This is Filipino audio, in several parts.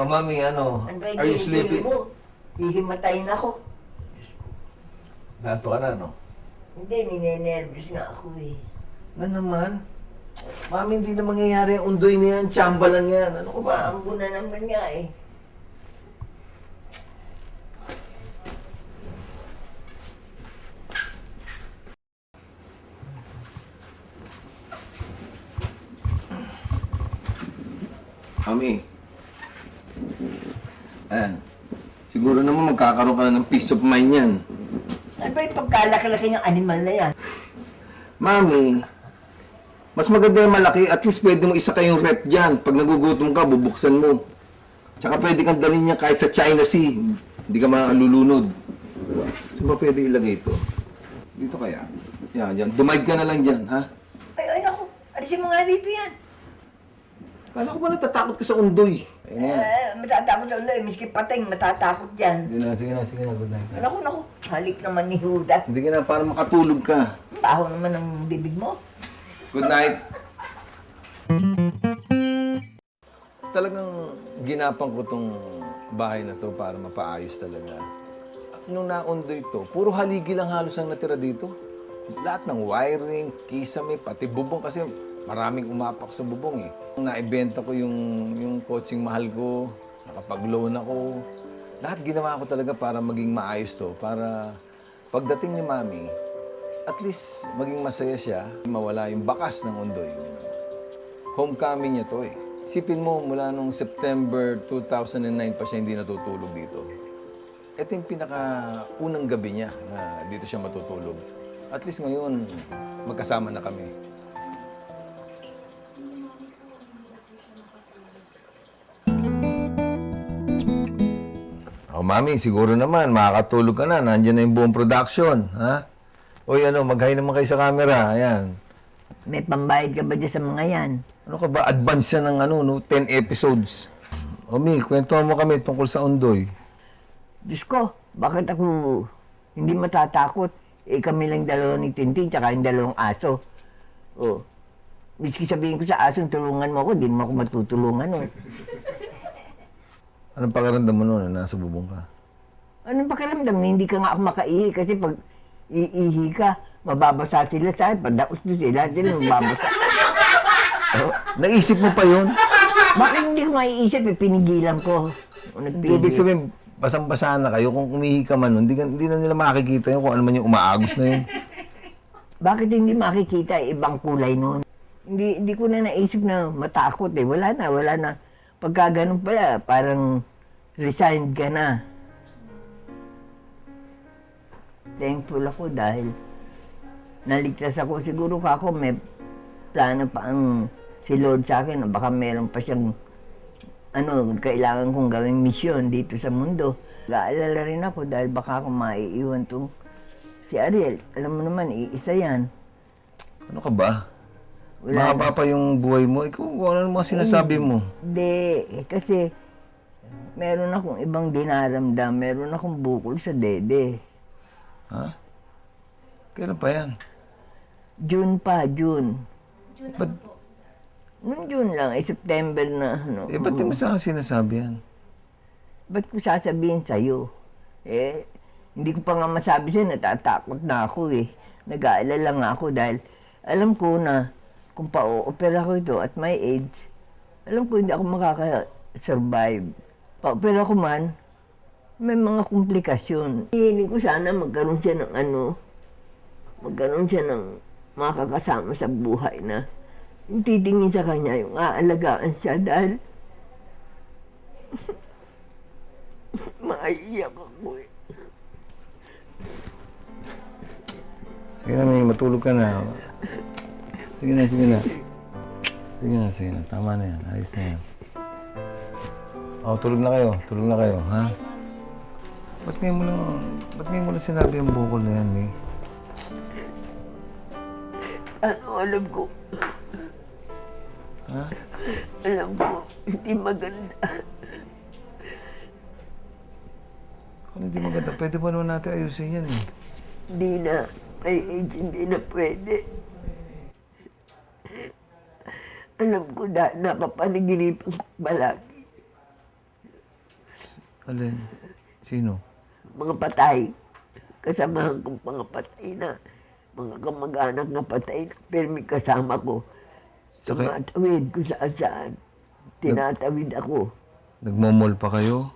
Mami, Ano ba yung are you gilid-gilid sleeping? mo? Hihimatayin ako. Nato ka na, no? Hindi, ninenervous nga ako eh. Na naman? Mami, hindi na mangyayari ang undoy na yan. Tsamba lang yan. Ano ko ba? Maambo na naman nga eh. Mami. Ayan. Siguro naman magkakaroon ka na ng peace of mind yan. Ano ba yung pagkalaki-laki ng animal na yan? Mami, mas maganda yung malaki. At least pwede mo isa kayong rep dyan. Pag nagugutom ka, bubuksan mo. Tsaka pwede kang dalhin niya kahit sa China Sea. Hindi ka malulunod. Saan ba pwede ilagay ito? Dito kaya? Yan, dyan. Dumive ka na lang dyan, ha? Ay, naku. Alisin mo nga dito yan. Kala ko ba natatakot ka sa undoy? Ayun na. Matatakot sa ulo eh. Miski pating, matatakot yan. Sige na. Good night. Naku. Halik naman ni Huda. Hindi ka na, para makatulog ka. Baho naman ng bibig mo. Good night. Talagang ginapang ko tong bahay na to para mapaayos talaga. At nung naundoy ito, puro haligi lang halos ang natira dito. Lahat ng wiring, kisame, pati bubong kasi maraming umapak sa bubong eh. Naibenta ko yung coaching mahal ko, nakapag-loan ako. Lahat ginawa ko talaga para maging maayos to, para pagdating ni Mami, at least maging masaya siya, mawala yung bakas ng undoy. Homecoming niya to eh. Isipin mo, mula nung September 2009 pa siya hindi natutulog dito. Ito yung pinaka-unang gabi niya na dito siya matutulog. At least ngayon, magkasama na kami. Oh, Mami, siguro naman, makakatulog ka na. Nandiyan na yung buong production, ha? Uy, mag-hi naman kayo sa camera. Ayan. May pambayad ka ba dyan sa mga yan? Ano ka ba? Advance siya ng 10 episodes. O, Mi, kwento mo kami tungkol sa undoy. Diyos ko, bakit ako hindi matatakot? Eh kami lang dalawa ni Tintin, tsaka yung dalawang aso. Oh. Miski sabihin ko sa aso, tulungan mo ako, hindi mo ako matutulungan. Oh. Anong pakiramdam mo noon na nasa bubong ka? Anong pakiramdam? Hindi ka nga ako makaihi kasi pag iihi ka, mababasa sila sa akin. Padaos na sila mababasa. Oh, naisip mo pa yun? Bakit hindi ko maiisip? Pinigilan ko. Ibig sabihin, basang-basa na kayo. Kung umihi ka man nun, hindi na nila makikita yun kung ano man yung umaagos na yun. Bakit hindi makikita ibang kulay noon? Hindi ko na naisip na matakot eh. Wala na. Pagka ganun pala, parang resigned ka na. Thankful ako dahil naligtas ako. Siguro ako may plano pa ang si Lord sa akin. Baka meron pa siyang kailangan kong gawing misyon dito sa mundo. Nag-aalala rin ako dahil baka ako maiiwan tong si Ariel. Alam mo naman, iisa yan. Ano ka ba? Mahaba pa yung buhay mo. Ikaw, ano mga sinasabi mo? Hindi, kasi meron akong ibang dinaramdam. Meron akong bukol sa dede. Ha? Kailan pa yan? June pa, June. Ba't, Noong June lang, September na. ba't di mo sa akin sinasabi yan? Ba't ko sasabihin sa'yo? Hindi ko pa nga masabi sa'yo, natatakot na ako eh. Nag-aalala nga ako dahil alam ko na kung pa-opera ko ito at my age, alam ko hindi ako makaka-survive. Pa-opera ko man, may mga komplikasyon. Hihiling ko sana magkaroon siya ng makakasama sa buhay na yung titingin sa kanya, yung aalagaan siya dahil maiiyak ako eh. Sige na, May, matulog ka na. Sige na. Tama na yan. Ayos na yan. Tulog na kayo, ha? Ba't ngayon mo lang sinabi ang bukol na yan, May? Alam ko. Ha? Alam ko, hindi maganda. Kung hindi maganda, pwede pa naman natin ayusin yan, eh. Hindi na. May age, hindi na pwede. Alam ko dahil napapanaginipan ko palagi. Alin? Sino? Mga patay. Kasamahan kong mga patay na, mga kamag-anak na patay na, pero may kasama ko. Saka- Tumatawid ko saan. Tinatawid ako. Nagmamall pa kayo?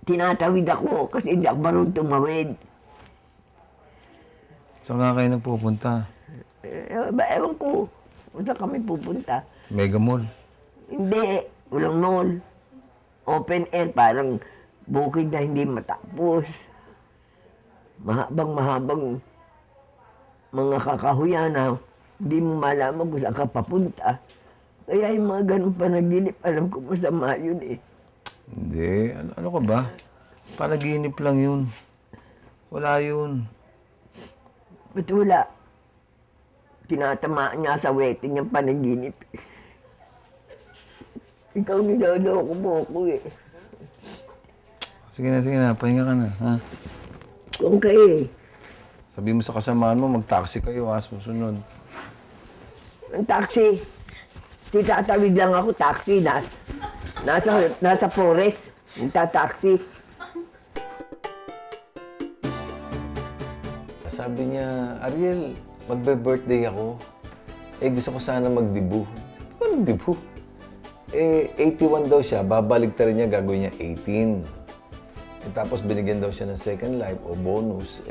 Tinatawid ako kasi hindi ako marunong tumawid. Saan nga kayo nagpupunta? Ewan ko kung saan kami pupunta. Mega Mall. Hindi, walang mall. Open air, parang bukid na hindi matapos. Mahabang mga kakahuyan na hindi mo malaman kung saan ka papunta. Kaya yung mga ganun panaginip, alam ko masama yun eh. Hindi. Ano ka ba? Panaginip lang yun. Wala yun. Ba't wala? Tinatamaan niya sa wedding yung panaginip. Ikaw niloloko mo ako eh. Sige na. Pahinga ka na. Ha? Kung kayo Sabi mo sa kasamaan mo, mag-taxi kayo ha, susunod. ang taxi. Titatawid lang ako, taxi. Nasa forest. Taxi. Sabi niya, Ariel, magbe-birthday ako. Gusto ko sana magdibu. Sabi ko, anong dibu? 81 daw siya, babaligtarin niya, gagawin niya 18. Tapos binigyan daw siya ng second life o bonus.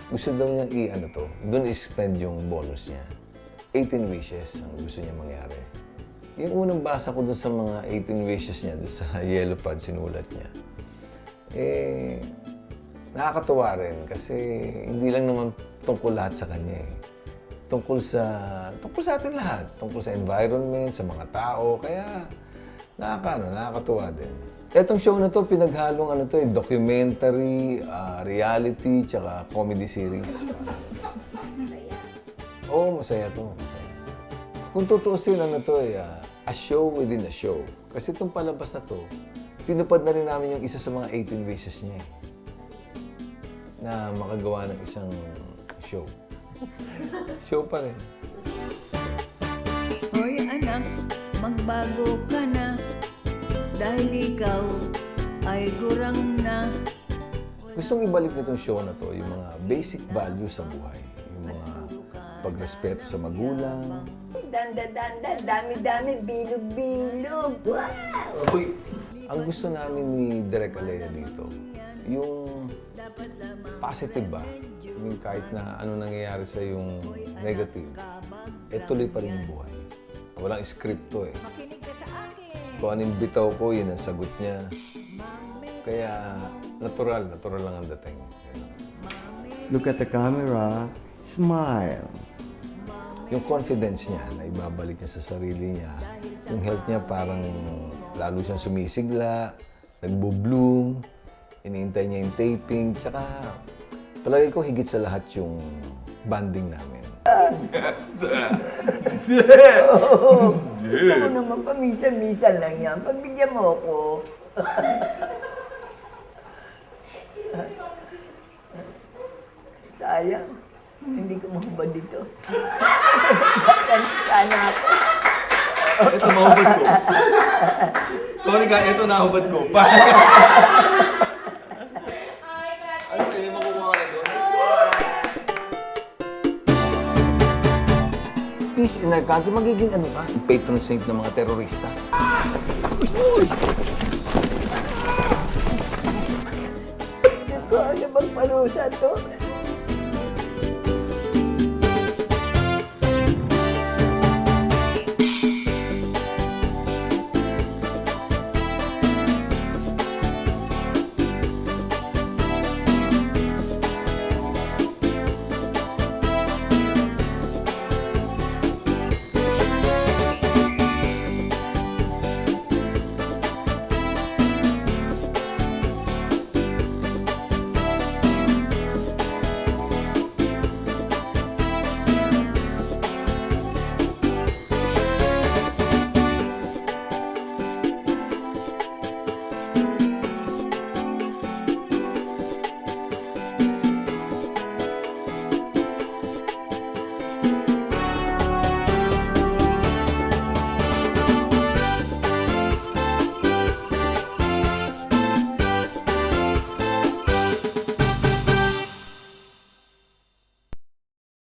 Gusto daw niya doon i-spend yung bonus niya. 18 wishes ang gusto niya mangyari. Yung unang basa ko doon sa mga 18 wishes niya, doon sa yellow pad, sinulat niya. Nakakatuwa rin kasi hindi lang naman tungkol lahat sa kanya eh. Tungkol sa atin lahat. Tungkol sa environment, sa mga tao. Kaya nakakatuwa din. Etong show na to, pinaghalong documentary, reality, tsaka comedy series. Oo, masaya to. Masaya. Kung tutuusin, a show within a show. Kasi itong palabas na to, tinupad na rin namin yung isa sa mga 18 wishes niya eh, na makagawa ng isang show. Show pa rin. Hoy anak, magbago ka na, dahil ikaw ay gurang na. Gustong ibalik nitong show na to yung mga basic values sa buhay. Yung mga pagrespeto sa magulang. Danda, dami-dami, bilog-bilog. Wow! Ang gusto namin ni Direk Alea dito, yung positive ba? Yung kahit na ano nangyayari sa yung negative, tuloy pa rin yung buhay. Walang script to eh. Kung anong bitaw ko, yun ang sagot niya. Kaya natural lang ang dating. Look at the camera, smile. Yung confidence niya na ibabalik niya sa sarili niya, yung health niya parang lalo siyang sumisigla, nagbo-bloom, iniintay niya yung taping, tsaka palagi ko higit sa lahat yung banding namin. Ako naman, paminsan-minsan lang yan. Pagbigyan mo ako. Sayang. Hindi ko mahubad dito. Sana ako. Ito, mahubad ko. Sorry ka, ito nahubad ko. Ano kayo, makukuha ka na doon? Peace in our country, magiging ano ba? Patron saint ng mga terorista. Ito, ano bang parusa to?